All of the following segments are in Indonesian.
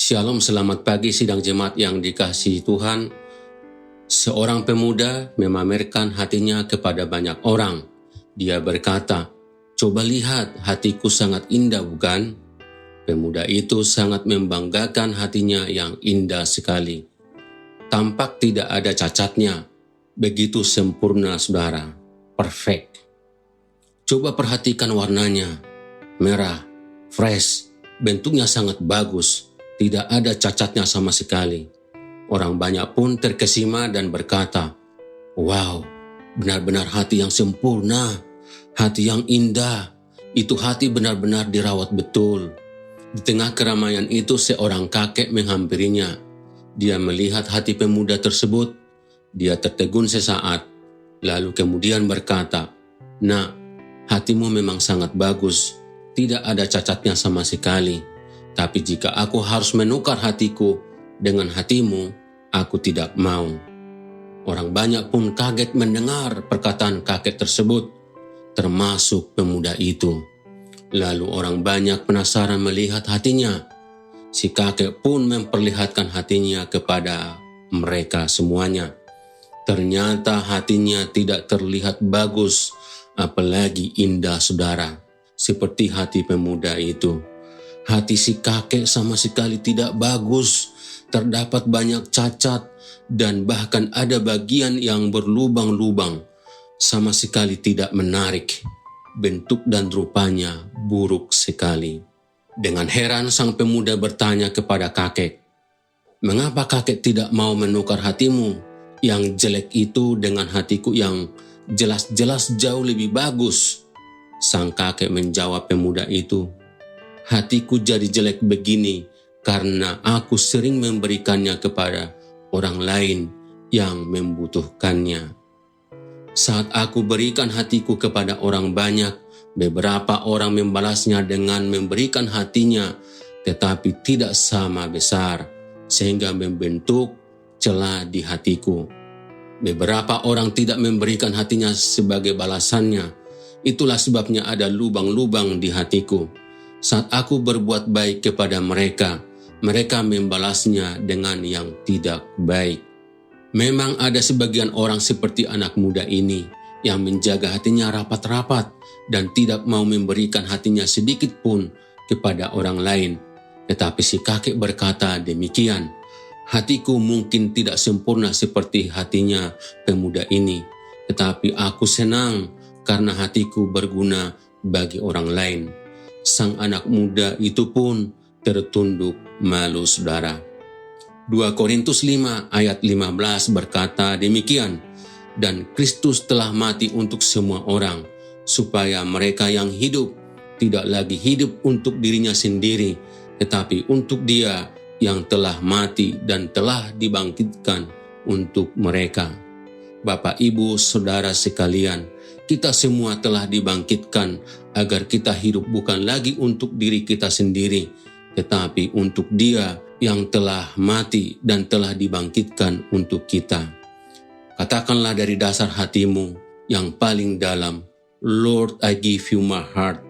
Shalom, selamat pagi sidang jemaat yang dikasihi Tuhan. Seorang pemuda memamerkan hatinya kepada banyak orang. Dia berkata, "Coba lihat, hatiku sangat indah, bukan?" Pemuda itu sangat membanggakan hatinya yang indah sekali. Tampak tidak ada cacatnya, begitu sempurna saudara, perfect. Coba perhatikan warnanya, merah, fresh, bentuknya sangat bagus. Tidak ada cacatnya sama sekali. Orang banyak pun terkesima dan berkata, "Wow, benar-benar hati yang sempurna, hati yang indah. Itu hati benar-benar dirawat betul." Di tengah keramaian itu seorang kakek menghampirinya. Dia melihat hati pemuda tersebut. Dia tertegun sesaat, lalu kemudian berkata, "Nak, hatimu memang sangat bagus. Tidak ada cacatnya sama sekali. Tapi jika aku harus menukar hatiku dengan hatimu, aku tidak mau." Orang banyak pun kaget mendengar perkataan kakek tersebut, termasuk pemuda itu. Lalu orang banyak penasaran melihat hatinya. Si kakek pun memperlihatkan hatinya kepada mereka semuanya. Ternyata hatinya tidak terlihat bagus, apalagi indah saudara, seperti hati pemuda itu. Hati si kakek sama sekali tidak bagus, terdapat banyak cacat, dan bahkan ada bagian yang berlubang-lubang. Sama sekali tidak menarik, bentuk dan rupanya buruk sekali. Dengan heran sang pemuda bertanya kepada kakek, "Mengapa kakek tidak mau menukar hatimu yang jelek itu dengan hatiku yang jelas-jelas jauh lebih bagus?" Sang kakek menjawab pemuda itu, "Hatiku jadi jelek begini karena aku sering memberikannya kepada orang lain yang membutuhkannya. Saat aku berikan hatiku kepada orang banyak, beberapa orang membalasnya dengan memberikan hatinya, tetapi tidak sama besar, sehingga membentuk celah di hatiku. Beberapa orang tidak memberikan hatinya sebagai balasannya. Itulah sebabnya ada lubang-lubang di hatiku. Saat aku berbuat baik kepada mereka, mereka membalasnya dengan yang tidak baik." Memang ada sebagian orang seperti anak muda ini yang menjaga hatinya rapat-rapat dan tidak mau memberikan hatinya sedikit pun kepada orang lain. Tetapi si kakek berkata demikian, "Hatiku mungkin tidak sempurna seperti hatinya pemuda ini, tetapi aku senang karena hatiku berguna bagi orang lain." Sang anak muda itu pun tertunduk malu saudara. 2 Korintus 5 ayat 15 berkata demikian, "Dan Kristus telah mati untuk semua orang, supaya mereka yang hidup tidak lagi hidup untuk dirinya sendiri, tetapi untuk Dia yang telah mati dan telah dibangkitkan untuk mereka." Bapak, Ibu, Saudara sekalian, kita semua telah dibangkitkan agar kita hidup bukan lagi untuk diri kita sendiri, tetapi untuk Dia yang telah mati dan telah dibangkitkan untuk kita. Katakanlah dari dasar hatimu yang paling dalam, "Lord, I give you my heart."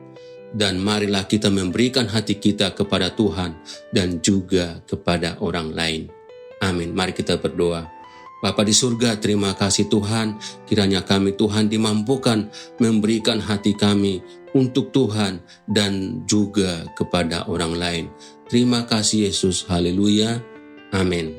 Dan marilah kita memberikan hati kita kepada Tuhan dan juga kepada orang lain. Amin. Mari kita berdoa. Bapa di surga, terima kasih Tuhan, kiranya kami Tuhan dimampukan memberikan hati kami untuk Tuhan dan juga kepada orang lain. Terima kasih Yesus, haleluya, amin.